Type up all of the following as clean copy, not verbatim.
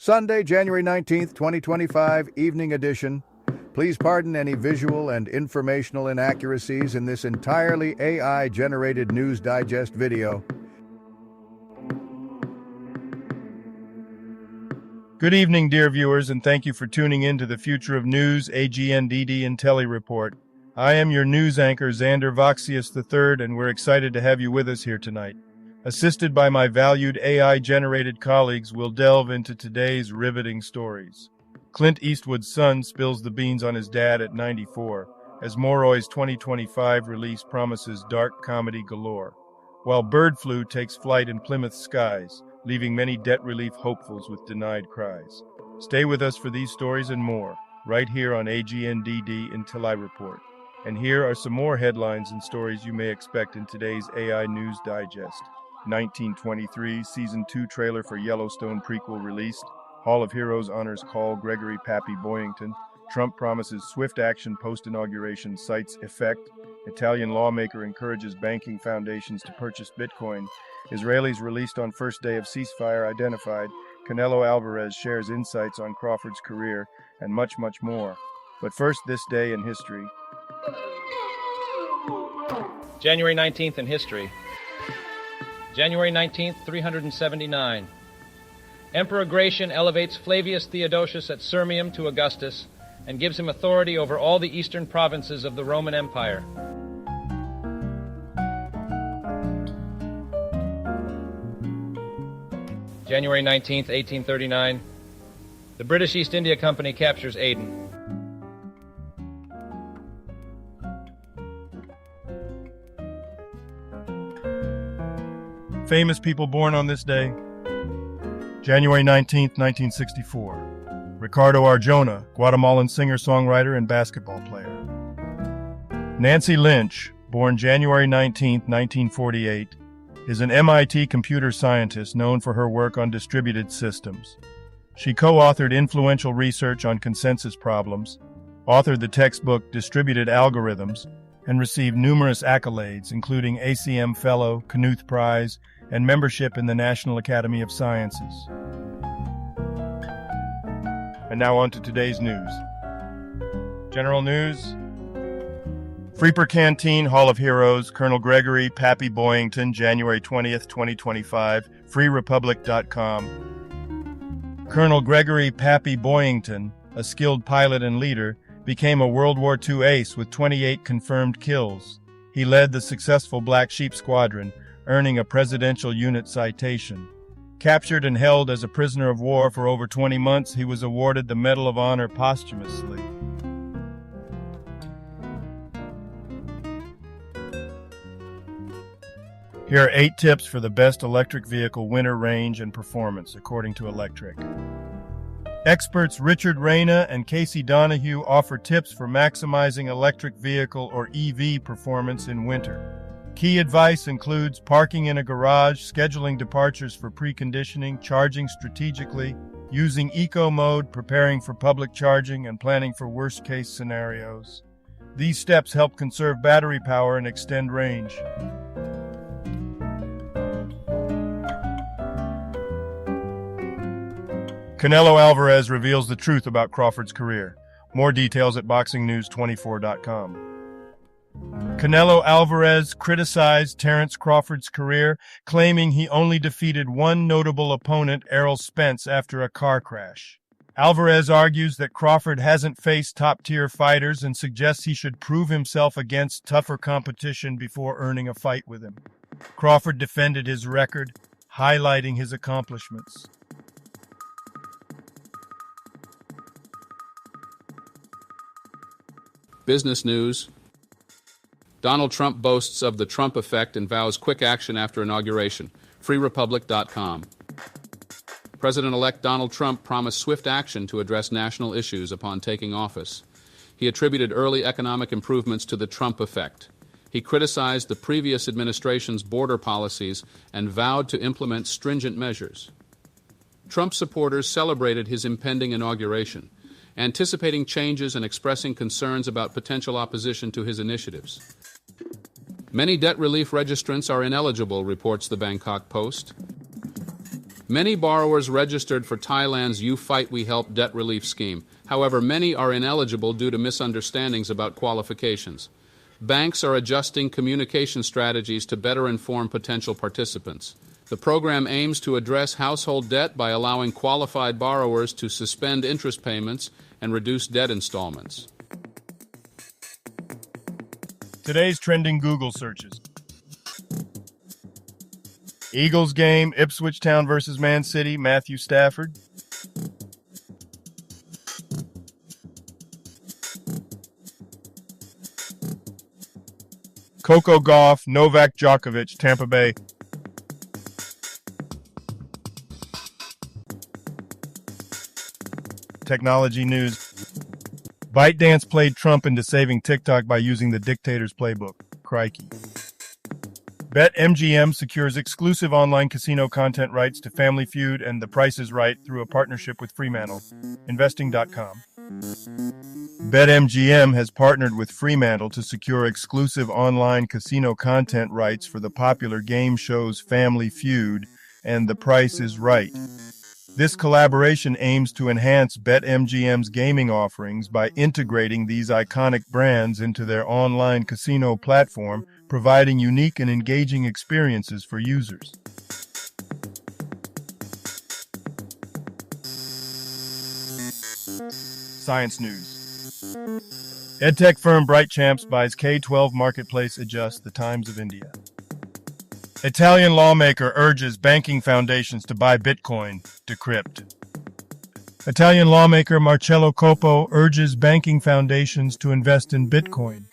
Sunday, January 19th, 2025, evening edition. Please pardon any visual and informational inaccuracies in this entirely AI-generated News Digest video. Good evening, dear viewers, and thank you for tuning in to the Future of News AGNDD IntelliReport. I am your news anchor, Xander Voxius III, and we're excited to have you with us here tonight. Assisted by my valued AI-generated colleagues, we'll delve into today's riveting stories. Clint Eastwood's son spills the beans on his dad at 94, as Moroy's 2025 release promises dark comedy galore, while bird flu takes flight in Plymouth skies, leaving many debt relief hopefuls with denied cries. Stay with us for these stories and more, right here on AGNDD IntelliReport. And here are some more headlines and stories you may expect in today's AI News Digest. 1923 Season 2 trailer for Yellowstone prequel released. Hall of Heroes honors Call Gregory Pappy Boyington. Trump promises swift action post-inauguration cites effect. Italian lawmaker encourages banking foundations to purchase Bitcoin. Israelis released on first day of ceasefire identified. Canelo Alvarez shares insights on Crawford's career, and much, much more. But first, this day in history. January 19th in history. January 19th, 379. Emperor Gratian elevates Flavius Theodosius at Sirmium to Augustus and gives him authority over all the eastern provinces of the Roman Empire. January 19th, 1839. The British East India Company captures Aden. Famous people born on this day. January 19th, 1964. Ricardo Arjona, Guatemalan singer-songwriter and basketball player. Nancy Lynch, born January 19th, 1948, is an MIT computer scientist known for her work on distributed systems. She co-authored influential research on consensus problems, authored the textbook Distributed Algorithms, and received numerous accolades, including ACM Fellow, Knuth Prize, and membership in the National Academy of Sciences. And now on to today's news. General news. Freeper Canteen Hall of Heroes, Colonel Gregory Pappy Boyington, January 20th, 2025, freerepublic.com. Colonel Gregory Pappy Boyington, a skilled pilot and leader, became a World War II ace with 28 confirmed kills. He led the successful Black Sheep Squadron, earning a Presidential Unit Citation. Captured and held as a prisoner of war for over 20 months, he was awarded the Medal of Honor posthumously. Here are 8 tips for the best electric vehicle winter range and performance, according to Electric. Experts Richard Reyna and Casey Donahue offer tips for maximizing electric vehicle or EV performance in winter. Key advice includes parking in a garage, scheduling departures for preconditioning, charging strategically, using eco mode, preparing for public charging, and planning for worst-case scenarios. These steps help conserve battery power and extend range. Canelo Alvarez reveals the truth about Crawford's career. More details at boxingnews24.com. Canelo Alvarez criticized Terence Crawford's career, claiming he only defeated one notable opponent, Errol Spence, after a car crash. Alvarez argues that Crawford hasn't faced top-tier fighters and suggests he should prove himself against tougher competition before earning a fight with him. Crawford defended his record, highlighting his accomplishments. Business news. Donald Trump boasts of the Trump effect and vows quick action after inauguration. freerepublic.com. President-elect Donald Trump promised swift action to address national issues upon taking office. He attributed early economic improvements to the Trump effect. He criticized the previous administration's border policies and vowed to implement stringent measures. Trump supporters celebrated his impending inauguration, anticipating changes and expressing concerns about potential opposition to his initiatives. Many debt relief registrants are ineligible, reports the Bangkok Post. Many borrowers registered for Thailand's You Fight We Help debt relief scheme. However, many are ineligible due to misunderstandings about qualifications. Banks are adjusting communication strategies to better inform potential participants. The program aims to address household debt by allowing qualified borrowers to suspend interest payments and reduce debt installments. Today's trending Google searches. Eagles game, Ipswich Town versus Man City, Matthew Stafford. Coco Gauff, Novak Djokovic, Tampa Bay. Technology news. ByteDance played Trump into saving TikTok by using the dictator's playbook. Crikey. BetMGM secures exclusive online casino content rights to Family Feud and The Price is Right through a partnership with Fremantle. Investing.com. BetMGM has partnered with Fremantle to secure exclusive online casino content rights for the popular game shows Family Feud and The Price is Right. This collaboration aims to enhance BetMGM's gaming offerings by integrating these iconic brands into their online casino platform, providing unique and engaging experiences for users. Science news. EdTech firm BrightChamps buys K-12 marketplace adjusts the Times of India. Italian lawmaker urges banking foundations to buy Bitcoin, decrypt. Italian lawmaker Marcello Copo urges banking foundations to invest in Bitcoin.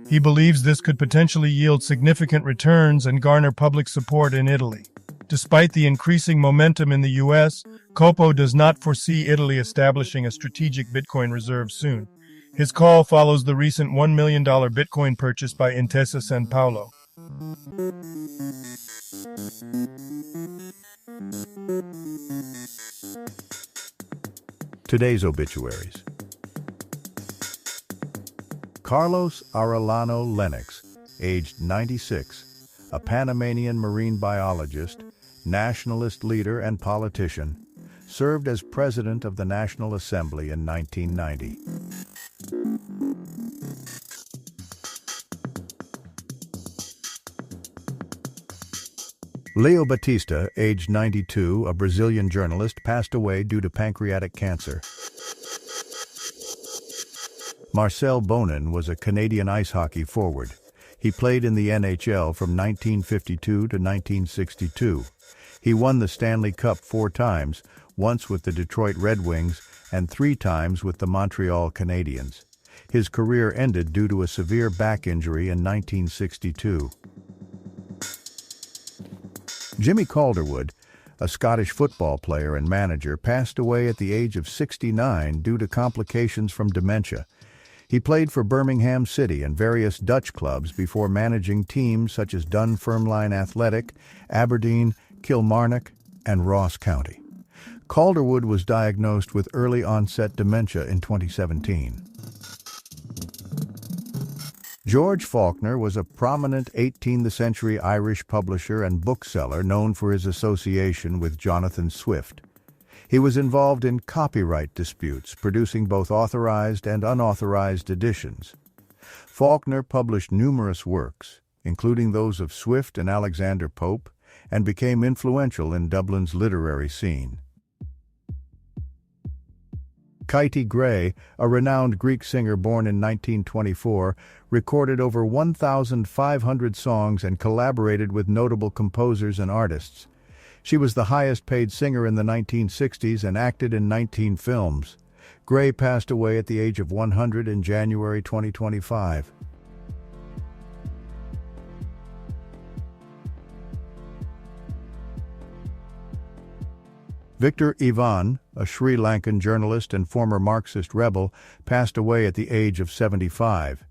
He believes this could potentially yield significant returns and garner public support in Italy. Despite the increasing momentum in the U.S., Copo does not foresee Italy establishing a strategic Bitcoin reserve soon. His call follows the recent $1 million Bitcoin purchase by Intesa Sanpaolo. Today's obituaries. Carlos Arellano Lennox, aged 96, a Panamanian marine biologist, nationalist leader and politician, served as president of the National Assembly in 1990. Leo Batista, aged 92, a Brazilian journalist, passed away due to pancreatic cancer. Marcel Bonin was a Canadian ice hockey forward. He played in the NHL from 1952 to 1962. He won the Stanley Cup 4 times, once with the Detroit Red Wings and 3 times with the Montreal Canadiens. His career ended due to a severe back injury in 1962. Jimmy Calderwood, a Scottish football player and manager, passed away at the age of 69 due to complications from dementia. He played for Birmingham City and various Dutch clubs before managing teams such as Dunfermline Athletic, Aberdeen, Kilmarnock, and Ross County. Calderwood was diagnosed with early-onset dementia in 2017. George Faulkner was a prominent 18th-century Irish publisher and bookseller known for his association with Jonathan Swift. He was involved in copyright disputes, producing both authorized and unauthorized editions. Faulkner published numerous works, including those of Swift and Alexander Pope, and became influential in Dublin's literary scene. Katie Gray, a renowned Greek singer born in 1924, recorded over 1,500 songs and collaborated with notable composers and artists. She was the highest-paid singer in the 1960s and acted in 19 films. Gray passed away at the age of 100 in January 2025. Victor Ivan, a Sri Lankan journalist and former Marxist rebel, passed away at the age of 75.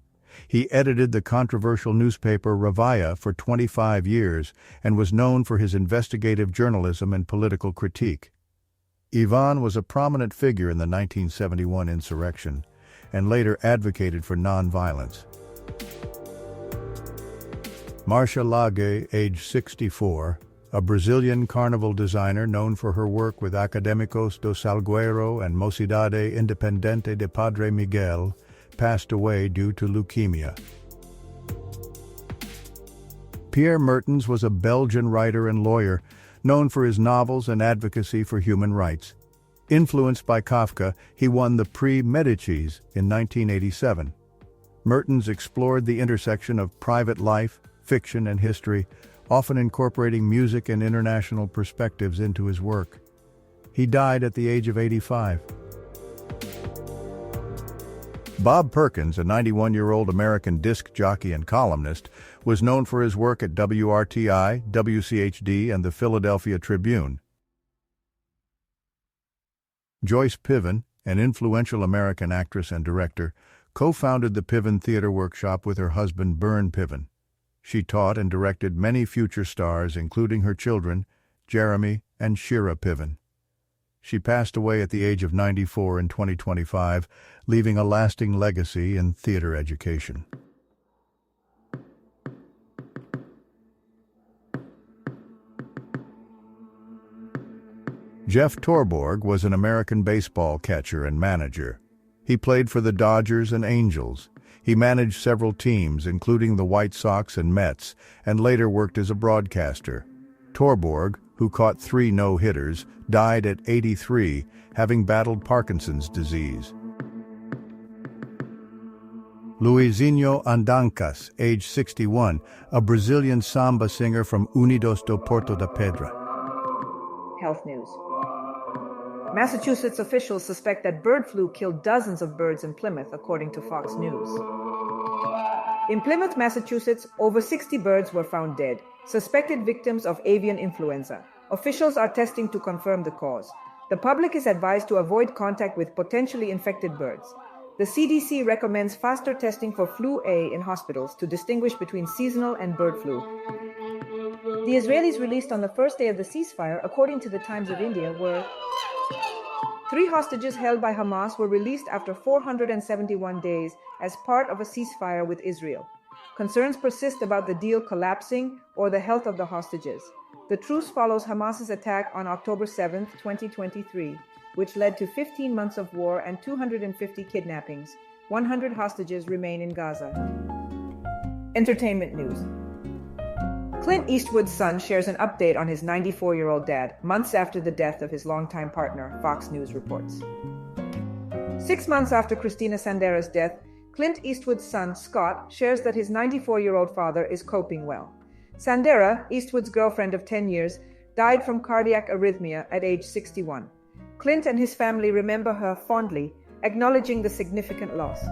He edited the controversial newspaper Ravaya for 25 years and was known for his investigative journalism and political critique. Ivan was a prominent figure in the 1971 insurrection and later advocated for nonviolence. Marcia Lage, age 64, a Brazilian carnival designer known for her work with Académicos do Salgueiro and Mocidade Independente de Padre Miguel, passed away due to leukemia. Pierre Mertens was a Belgian writer and lawyer, known for his novels and advocacy for human rights. Influenced by Kafka, he won the Prix Médicis in 1987. Mertens explored the intersection of private life, fiction, and history, often incorporating music and international perspectives into his work. He died at the age of 85. Bob Perkins, a 91-year-old American disc jockey and columnist, was known for his work at WRTI, WCHD, and the Philadelphia Tribune. Joyce Piven, an influential American actress and director, co-founded the Piven Theater Workshop with her husband Bern Piven. She taught and directed many future stars, including her children, Jeremy and Shira Piven. She passed away at the age of 94 in 2025, leaving a lasting legacy in theater education. Jeff Torborg was an American baseball catcher and manager. He played for the Dodgers and Angels. He managed several teams, including the White Sox and Mets, and later worked as a broadcaster. Torborg, who caught 3 no-hitters, died at 83, having battled Parkinson's disease. Luizinho Andancas, age 61, a Brazilian samba singer from Unidos do Porto da Pedra. Health news. Massachusetts officials suspect that bird flu killed dozens of birds in Plymouth, according to Fox News. In Plymouth, Massachusetts, over 60 birds were found dead, suspected victims of avian influenza. Officials are testing to confirm the cause. The public is advised to avoid contact with potentially infected birds. The CDC recommends faster testing for flu A in hospitals to distinguish between seasonal and bird flu. The Israelis released on the first day of the ceasefire, according to the Times of India, were 3 hostages held by Hamas were released after 471 days as part of a ceasefire with Israel. Concerns persist about the deal collapsing or the health of the hostages. The truce follows Hamas's attack on October 7, 2023, which led to 15 months of war and 250 kidnappings. 100 hostages remain in Gaza. Entertainment news. Clint Eastwood's son shares an update on his 94-year-old dad, months after the death of his longtime partner, Fox News reports. 6 months after Christina Sandera's death, Clint Eastwood's son, Scott, shares that his 94-year-old father is coping well. Sandera, Eastwood's girlfriend of 10 years, died from cardiac arrhythmia at age 61. Clint and his family remember her fondly, acknowledging the significant loss.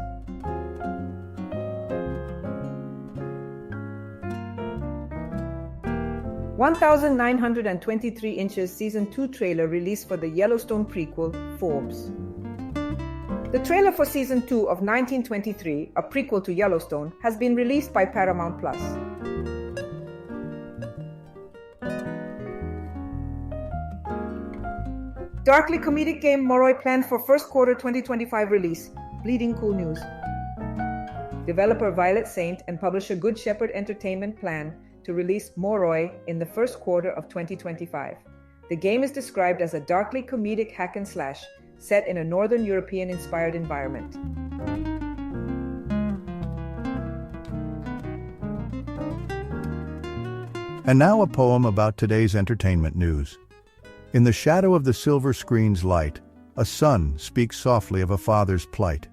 "1,923 Inches Season 2 trailer released for the Yellowstone prequel, Forbes. The trailer for Season 2 of 1923, a prequel to Yellowstone, has been released by Paramount+. Darkly comedic game Moroi planned for first quarter 2025 release, Bleeding Cool News. Developer Violet Saint and publisher Good Shepherd Entertainment plan to release Moroi in the first quarter of 2025. The game is described as a darkly comedic hack and slash set in a Northern European-inspired environment. And now a poem about today's entertainment news. In the shadow of the silver screen's light, a son speaks softly of a father's plight.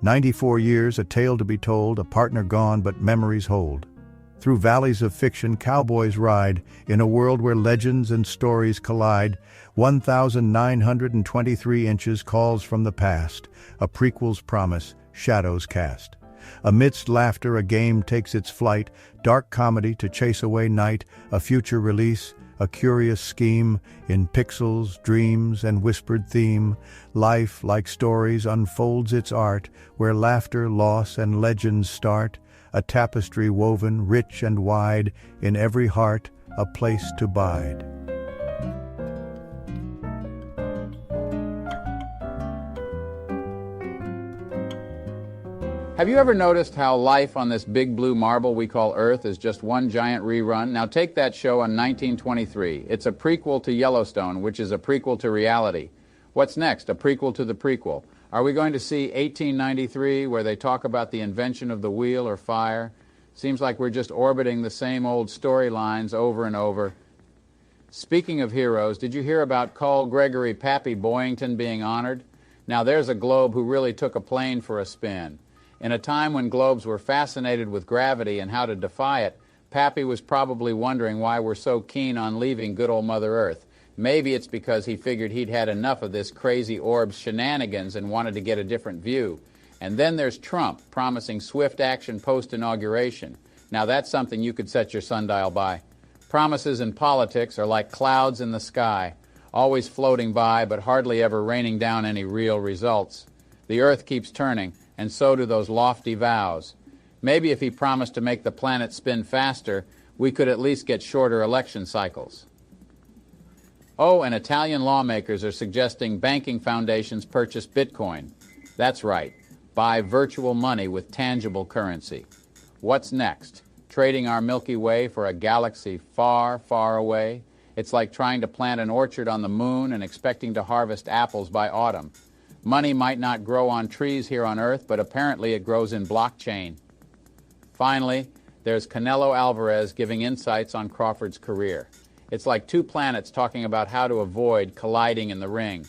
94 years, a tale to be told, a partner gone but memories hold. Through valleys of fiction, cowboys ride, in a world where legends and stories collide. 1,923 Inches calls from the past, a prequel's promise, shadows cast. Amidst laughter, a game takes its flight, dark comedy to chase away night, a future release, a curious scheme, in pixels, dreams, and whispered theme. Life, like stories, unfolds its art, where laughter, loss, and legends start. A tapestry woven, rich and wide, in every heart, a place to bide. Have you ever noticed how life on this big blue marble we call Earth is just one giant rerun? Now take that show on 1923. It's a prequel to Yellowstone, which is a prequel to reality. What's next? A prequel to the prequel. Are we going to see 1893, where they talk about the invention of the wheel or fire? Seems like we're just orbiting the same old storylines over and over. Speaking of heroes, did you hear about Cole Gregory Pappy Boyington being honored? Now there's a globe who really took a plane for a spin. In a time when globes were fascinated with gravity and how to defy it, Pappy was probably wondering why we're so keen on leaving good old Mother Earth. Maybe it's because he figured he'd had enough of this crazy orb's shenanigans and wanted to get a different view. And then there's Trump promising swift action post-inauguration. Now that's something you could set your sundial by. Promises in politics are like clouds in the sky, always floating by but hardly ever raining down any real results. The Earth keeps turning, and so do those lofty vows. Maybe if he promised to make the planet spin faster, we could at least get shorter election cycles. Oh, and Italian lawmakers are suggesting banking foundations purchase Bitcoin. That's right, buy virtual money with tangible currency. What's next? Trading our Milky Way for a galaxy far, far away? It's like trying to plant an orchard on the moon and expecting to harvest apples by autumn. Money might not grow on trees here on Earth, but apparently it grows in blockchain. Finally, there's Canelo Alvarez giving insights on Crawford's career. It's like two planets talking about how to avoid colliding in the ring.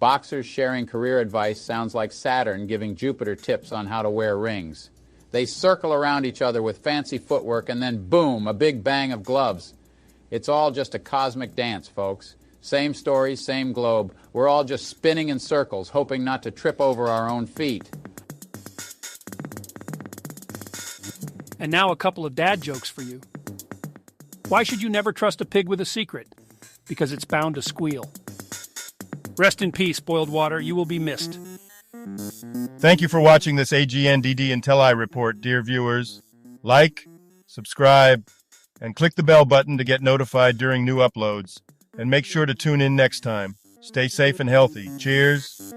Boxers sharing career advice sounds like Saturn giving Jupiter tips on how to wear rings. They circle around each other with fancy footwork and then boom, a big bang of gloves. It's all just a cosmic dance, folks. Same story, same globe. We're all just spinning in circles, hoping not to trip over our own feet. And now a couple of dad jokes for you. Why should you never trust a pig with a secret? Because it's bound to squeal. Rest in peace, boiled water. You will be missed. Thank you for watching this AGNDD IntelliReport, dear viewers. Like, subscribe, and click the bell button to get notified during new uploads. And make sure to tune in next time. Stay safe and healthy. Cheers.